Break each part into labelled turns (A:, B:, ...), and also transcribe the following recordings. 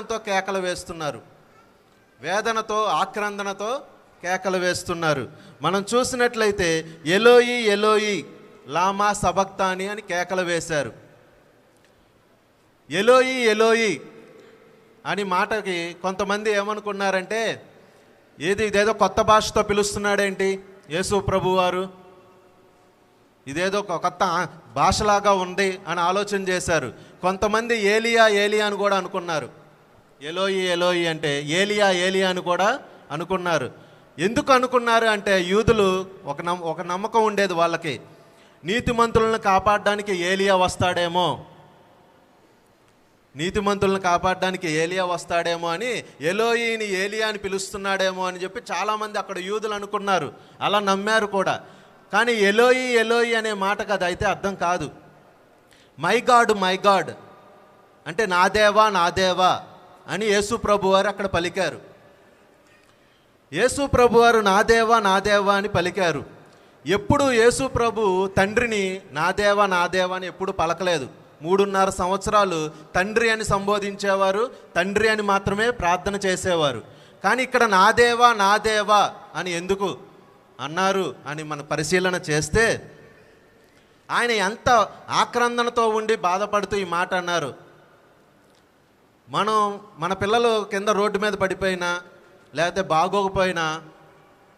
A: తో కేకలు వేస్తున్నారు, వేదనతో ఆక్రందనతో కేకలు వేస్తున్నారు. మనం చూసినట్లయితే ఎలోయి ఎలోయి లామా సబక్తాని అని కేకలు వేశారు. ఎలోయి ఎలోయి అని మాటకి కొంతమంది ఏమనుకున్నారంటే, ఇదేదో కొత్త భాషతో పిలుస్తున్నాడేంటి యేసు ప్రభువారు, ఇదేదో కొత్త భాషలాగా ఉంది అని ఆలోచన చేశారు. కొంతమంది ఏలియా ఏలియా అని కూడా అనుకున్నారు. ఎలోయి ఎలోయి అంటే ఏలియా ఏలియా అని కూడా అనుకున్నారు. ఎందుకు అనుకున్నారు అంటే, యూదులు ఒక నమ్మకం ఉండేది వాళ్ళకి, నీతిమంతులను కాపాడడానికి ఏలియా వస్తాడేమో, నీతిమంతులను కాపాడడానికి ఏలియా వస్తాడేమో అని ఎలోయిని ఏలియా అని పిలుస్తున్నాడేమో అని చెప్పి చాలామంది అక్కడ యూదులు అనుకున్నారు, అలా నమ్మారు కూడా. కానీ ఎలోయి ఎలోయి అనే మాట కదా అయితే అర్థం కాదు. మై గాడ్ అంటే నా దేవా అని యేసు ప్రభువారు అక్కడ పలికారు. యేసు ప్రభువారు నా దేవా అని పలికారు. ఎప్పుడు యేసు ప్రభు తండ్రిని నా దేవా అని ఎప్పుడు పలకలేదు. 3.5 సంవత్సరాలు తండ్రి అని సంబోధించేవారు, తండ్రి అని మాత్రమే ప్రార్థన చేసేవారు. కానీ ఇక్కడ నా దేవా అని ఎందుకు అన్నారు అని మన పరిశీలన చేస్తే, ఆయన ఎంత ఆక్రందనతో ఉండి బాధపడుతూ ఈ మాట అన్నారు. మన పిల్లలు కింద రోడ్డు మీద పడిపోయినా లేకపోతే బాగోకపోయినా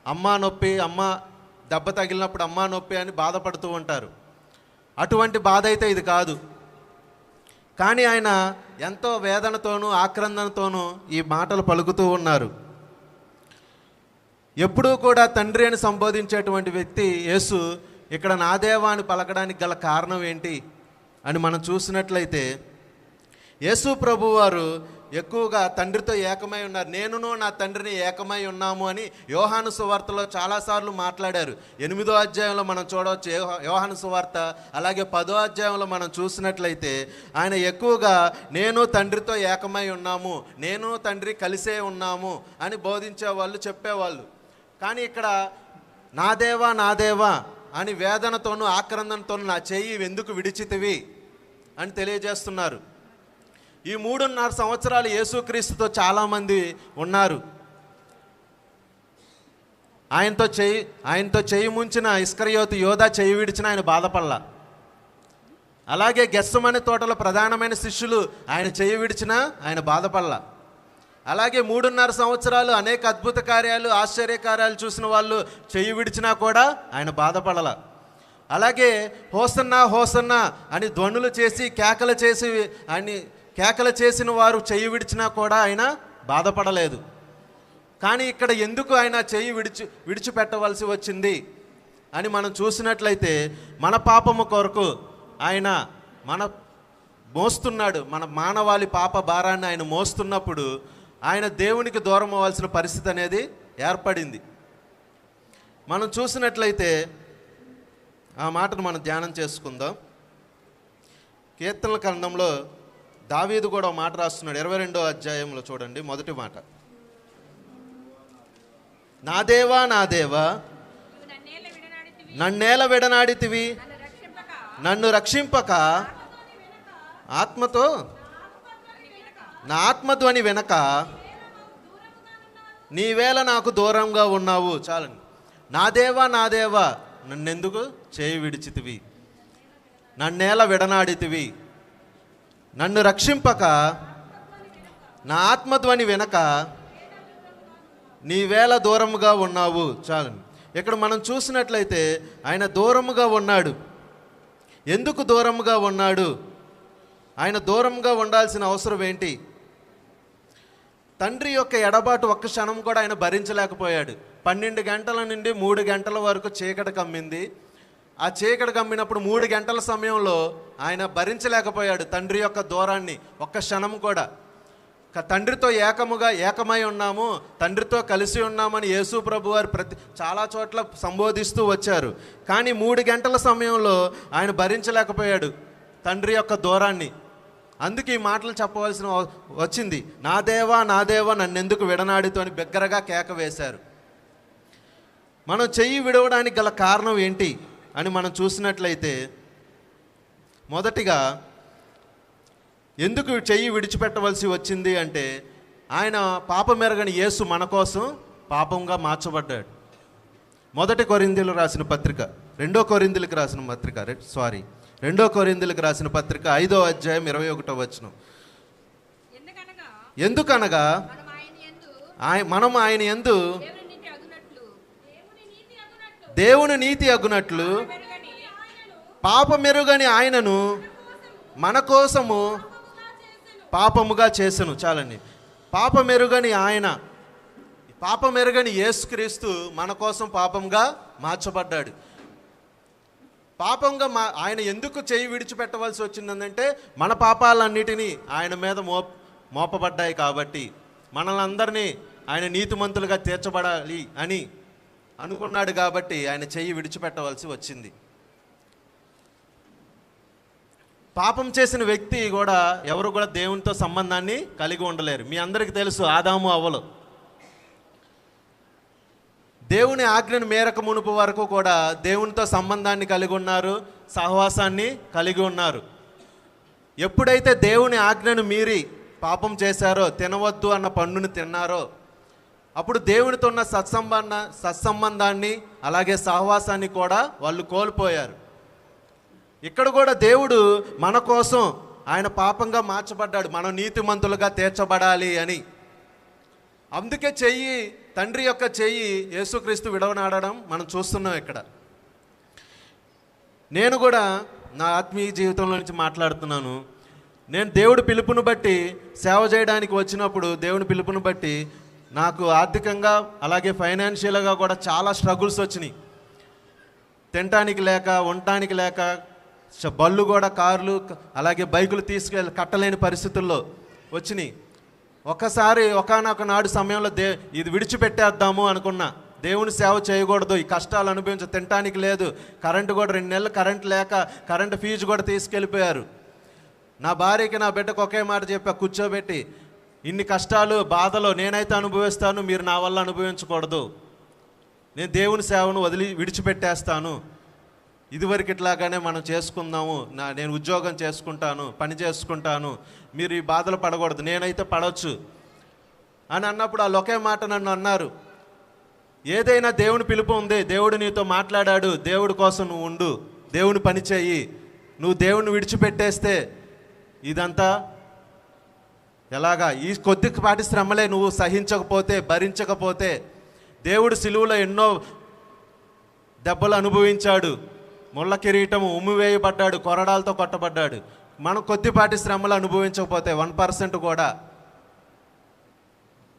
A: అమ్మా నొప్పి, అమ్మ దెబ్బ తగిలినప్పుడు అమ్మా నొప్పి అని బాధపడుతూ ఉంటారు. అటువంటి బాధ అయితే ఇది కాదు. కానీ ఆయన ఎంతో వేదనతోనూ ఆక్రందనతోనూ ఈ మాటలు పలుకుతూ ఉన్నారు. ఎప్పుడూ కూడా తండ్రి అని సంబోధించేటువంటి వ్యక్తి యేసు ఇక్కడ నా దేవా అని పలకడానికి గల కారణం ఏంటి అని మనం చూసినట్లయితే, యేసు ప్రభువారు ఎక్కువగా తండ్రితో ఏకమై ఉన్నారు. నేనును నా తండ్రిని ఏకమై ఉన్నాము అని యోహాను సువార్తలో చాలాసార్లు మాట్లాడారు. 8వ అధ్యాయంలో మనం చూడవచ్చు యోహాను సువార్త, అలాగే 10వ అధ్యాయంలో మనం చూసినట్లయితే ఆయన ఎక్కువగా నేను తండ్రితో ఏకమై ఉన్నాము, నేను తండ్రి కలిసే ఉన్నాము అని బోధించేవాళ్ళు, చెప్పేవాళ్ళు. కానీ ఇక్కడ నా దేవా అని వేదనతోనూ ఆక్రందనతోనూ నా చెయ్యి ఎందుకు విడిచితివి అని తెలియజేస్తున్నారు. ఈ 3.5 సంవత్సరాలు యేసుక్రీస్తుతో చాలామంది ఉన్నారు. ఆయనతో చెయ్యి ముంచిన ఇస్కరియోతు యోధా చెయ్యి విడిచిన ఆయన బాధపడలా. అలాగే గెత్సెమనే తోటలో ప్రధానమైన శిష్యులు ఆయన చెయ్యి విడిచినా ఆయన బాధపడలా. అలాగే 3.5 సంవత్సరాలు అనేక అద్భుత కార్యాలు, ఆశ్చర్యకార్యాలు చూసిన వాళ్ళు చెయ్యి విడిచినా కూడా ఆయన బాధపడలా. అలాగే హోసన్నా హోసన్నా అని ధ్వనులు చేసి కేకలు చేసిన వారు చెయ్యి విడిచినా కూడా ఆయన బాధపడలేదు. కానీ ఇక్కడ ఎందుకు ఆయన చెయ్యి విడిచిపెట్టవలసి వచ్చింది అని మనం చూసినట్లయితే, మన పాపము కొరకు ఆయన మోస్తున్నాడు. మన మానవాళి పాప భారాన్ని ఆయన మోస్తున్నప్పుడు ఆయన దేవునికి దూరం అవ్వాల్సిన పరిస్థితి అనేది ఏర్పడింది. మనం చూసినట్లయితే ఆ మాటను మనం ధ్యానం చేసుకుందాం. కీర్తనల గ్రంథంలో దావీదు కూడా మాట రాస్తున్నాడు. 22వ అధ్యాయంలో చూడండి, మొదటి మాట, నా దేవా నన్నేల విడనాడితివి, నన్ను రక్షింపక ఆత్మతో నా ఆత్మధ్వని వెనక నీవేళ నాకు దూరంగా ఉన్నావు. చాలండి. నా దేవా నన్నెందుకు చేయి విడిచితివి, నన్నేల విడనాడితివి, నన్ను రక్షింపక నా ఆత్మధ్వని వెనక నీవేళ దూరముగా ఉన్నావు. చాలండి. ఇక్కడ మనం చూసినట్లయితే ఆయన దూరముగా ఉన్నాడు. ఎందుకు దూరముగా ఉన్నాడు? ఆయన దూరంగా ఉండాల్సిన అవసరం ఏంటి? తండ్రి యొక్క ఎడబాటు ఒక్క క్షణం కూడా ఆయన భరించలేకపోయాడు. 12 గంటల నుండి 3 గంటల వరకు చీకటి కమ్మింది. ఆ చీకటి కమ్మినప్పుడు 3 గంటల సమయంలో ఆయన భరించలేకపోయాడు తండ్రి యొక్క దూరాన్ని ఒక్క క్షణం కూడా. తండ్రితో ఏకమై ఉన్నాము, తండ్రితో కలిసి ఉన్నామని యేసు ప్రభు వారు చాలా చోట్ల సంబోధిస్తూ వచ్చారు. కానీ 3 గంటల సమయంలో ఆయన భరించలేకపోయాడు తండ్రి యొక్క దూరాన్ని. అందుకే ఈ మాటలు చెప్పవలసిన వచ్చింది. నా దేవా నన్నెందుకు విడనాడితో అని బిగ్గరగా కేక వేశారు. మనం చెయ్యి విడవడానికి గల కారణం ఏంటి అని మనం చూసినట్లయితే, మొదటిగా ఎందుకు చెయ్యి విడిచిపెట్టవలసి వచ్చింది అంటే ఆయన పాపమెరగని యేసు మన కోసం పాపంగా మార్చబడ్డాడు. 1 కొరింథీయులకు రాసిన పత్రిక 2 కొరింథీయులకు రాసిన పత్రిక 2 కొరింథీయులకు రాసిన పత్రిక 5వ అధ్యాయం 21వ వచనం. ఎందుకనగా మనం ఆయన యందు దేవుని నీతి అగునట్లు పాపమెరుగని ఆయనను మన కోసము పాపముగా చేసెను. చాలండి. పాపమెరుగని యేసుక్రీస్తు మన కోసం పాపంగా మార్చబడ్డాడు. పాపంగా ఆయన ఎందుకు చేయి విడిచిపెట్టవలసి వచ్చిందంటే మన పాపాలన్నిటినీ ఆయన మీద మోపబడ్డాయి కాబట్టి, మనల్ని అందరినీ ఆయన నీతిమంతులుగా తీర్చబడాలి అని అనుకున్నాడు కాబట్టి ఆయన చెయ్యి విడిచిపెట్టవలసి వచ్చింది. పాపం చేసిన వ్యక్తి కూడా ఎవరు కూడా దేవునితో సంబంధాన్ని కలిగి ఉండలేరు. మీ అందరికీ తెలుసు, ఆదాము అవ్వలు దేవుని ఆజ్ఞను మేరకు మునుపు వరకు కూడా దేవునితో సంబంధాన్ని కలిగి ఉన్నారు, సహవాసాన్ని కలిగి ఉన్నారు. ఎప్పుడైతే దేవుని ఆజ్ఞను మీరి పాపం చేశారో, తినవద్దు అన్న పండును తిన్నారో, అప్పుడు దేవునితో ఉన్న సత్సంబంధాన్ని అలాగే సహవాసాన్ని కూడా వాళ్ళు కోల్పోయారు. ఇక్కడ కూడా దేవుడు మన కోసం ఆయన పాపంగా మార్చబడ్డాడు, మనం నీతిమంతులుగా తీర్చబడాలి అని. అందుకే తండ్రి యొక్క చెయ్యి యేసుక్రీస్తు విడవనాడడం మనం చూస్తున్నాం ఇక్కడ. నేను కూడా నా ఆత్మీయ జీవితంలో నుంచి మాట్లాడుతున్నాను. నేను దేవుడి పిలుపును బట్టి సేవ చేయడానికి వచ్చినప్పుడు, దేవుని పిలుపును బట్టి నాకు ఆర్థికంగా అలాగే ఫైనాన్షియల్గా కూడా చాలా స్ట్రగుల్స్ వచ్చినాయి. తినటానికి లేక, ఉండటానికి లేక, బళ్ళు కూడా, కార్లు అలాగే బైకులు తీసుకెళ్ళి కట్టలేని పరిస్థితుల్లో వచ్చినాయి. ఒకసారి ఒకానొక నాడు సమయంలో ఇది విడిచిపెట్టేద్దాము అనుకున్నా. దేవుని సేవ చేయకూడదు, ఈ కష్టాలు తినటానికి లేదు, కరెంటు కూడా 2 నెలలు కరెంట్ లేక కరెంటు ఫీజు కూడా తీసుకెళ్ళిపోయారు. నా భార్యకి నా బిడ్డకు ఒకే మాట చెప్పా, కూర్చోబెట్టి, ఇన్ని కష్టాలు బాధలు నేనైతే అనుభవిస్తాను, మీరు నా వల్ల అనుభవించకూడదు. నేను దేవుని సేవను విడిచిపెట్టేస్తాను. ఇదివరకు ఇట్లాగానే మనం చేసుకుందాము, నేను ఉద్యోగం చేసుకుంటాను, పని చేసుకుంటాను, మీరు ఈ బాధలు పడకూడదు, నేనైతే పడవచ్చు అని అన్నప్పుడు వాళ్ళు ఒకే మాట నన్ను అన్నారు, ఏదైనా దేవుని పిలుపు ఉంది, దేవుడు నీతో మాట్లాడాడు, దేవుడి కోసం నువ్వు ఉండు, దేవుని పని చేయి. నువ్వు దేవుని విడిచిపెట్టేస్తే ఇదంతా ఎలాగా? ఈ కొద్దిపాటి శ్రమలే నువ్వు సహించకపోతే, భరించకపోతే, దేవుడు సిలువలో ఎన్నో దెబ్బలు అనుభవించాడు, ముళ్ళ కిరీటము ఉమ్మివేయబడ్డాడు, కొరడాలతో కొట్టబడ్డాడు. మనం కొద్దిపాటి శ్రమలు అనుభవించకపోతే 1% కూడా.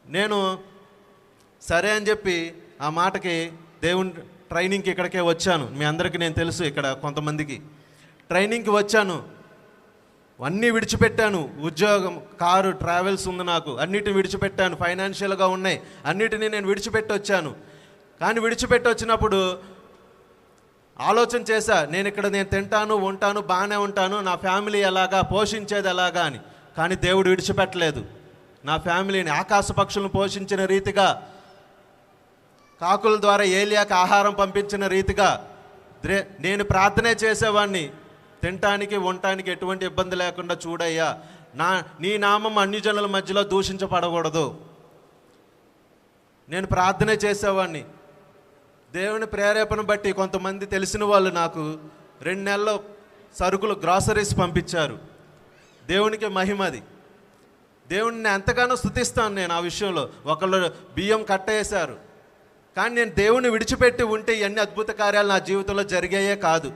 A: నేను సరే అని చెప్పి ఆ మాటకి దేవుని ట్రైనింగ్కి ఇక్కడికే వచ్చాను. మీ అందరికీ నేను తెలుసు, ఇక్కడ కొంతమందికి ట్రైనింగ్కి వచ్చాను. అన్నీ విడిచిపెట్టాను. ఉద్యోగం, కారు, ట్రావెల్స్ ఉంది నాకు, అన్నిటిని విడిచిపెట్టాను. ఫైనాన్షియల్గా ఉన్నాయి, అన్నిటినీ నేను విడిచిపెట్టి వచ్చాను. కానీ విడిచిపెట్టి వచ్చినప్పుడు ఆలోచన చేశా, నేను తింటాను, ఉంటాను, బాగానే ఉంటాను, నా ఫ్యామిలీ ఎలాగా, పోషించేది ఎలాగా అని. కానీ దేవుడు విడిచిపెట్టలేదు నా ఫ్యామిలీని. ఆకాశ పక్షులను పోషించిన రీతిగా, కాకుల ద్వారా ఏలియాకి ఆహారం పంపించిన రీతిగా నేను ప్రార్థనే చేసేవాడిని. తినటానికి, ఉండటానికి ఎటువంటి ఇబ్బంది లేకుండా చూడయ్యా, నీ నామం అన్ని జనుల మధ్యలో దూషించబడకూడదు. నేను ప్రార్థనే చేసేవాడిని. దేవుని ప్రేరేపణ బట్టి కొంతమంది తెలిసిన వాళ్ళు నాకు 2 నెలల్లో సరుకులు, గ్రాసరీస్ పంపించారు. దేవునికి మహిమది. దేవుడిని ఎంతగానో స్తుతిస్తాను నేను ఆ విషయంలో. ఒకళ్ళు బియ్యం కట్టేశారు. కానీ నేను దేవుని విడిచిపెట్టి ఉంటే ఇవన్నీ అద్భుత కార్యాలు నా జీవితంలో జరిగాయే కాదు.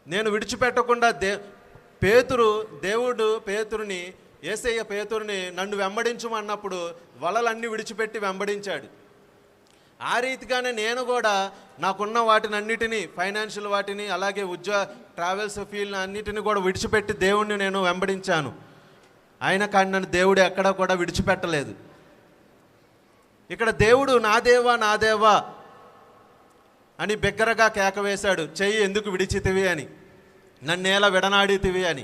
A: నేను విడిచిపెట్టకుండా యేసయ్య పేతురుని నన్ను వెంబడించమన్నప్పుడు వలలన్నీ విడిచిపెట్టి వెంబడించాడు. ఆ రీతిగానే నేను కూడా నాకున్న వాటిని అన్నిటినీ, ఫైనాన్షియల్ వాటిని, అలాగే ట్రావెల్స్ ఫీల్డ్ అన్నిటిని కూడా విడిచిపెట్టి దేవుణ్ణి నేను వెంబడించాను. అయినా కానీ నన్ను దేవుడు ఎక్కడా కూడా విడిచిపెట్టలేదు. ఇక్కడ దేవుడు నా దేవా, నా దేవా అని బిగ్గరగా కేక వేశాడు. చెయ్యి ఎందుకు విడిచితివి అని, నన్నేలా విడనాడితివి అని.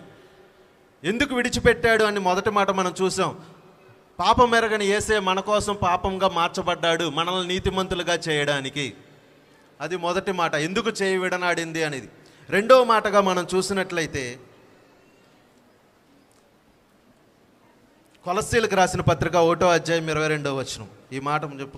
A: ఎందుకు విడిచిపెట్టాడు అని మొదటి మాట మనం చూసాం. పాపం ఎరగని యేసే మన కోసం పాపంగా మార్చబడ్డాడు, మనల్ని నీతిమంతులుగా చేయడానికి. అది మొదటి మాట, ఎందుకు చేయి విడనాడింది అనేది. రెండవ మాటగా మనం చూసినట్లయితే కొలస్సీలకు రాసిన పత్రిక 1వ అధ్యాయం 22వ వచనం ఈ మాట చెప్పు.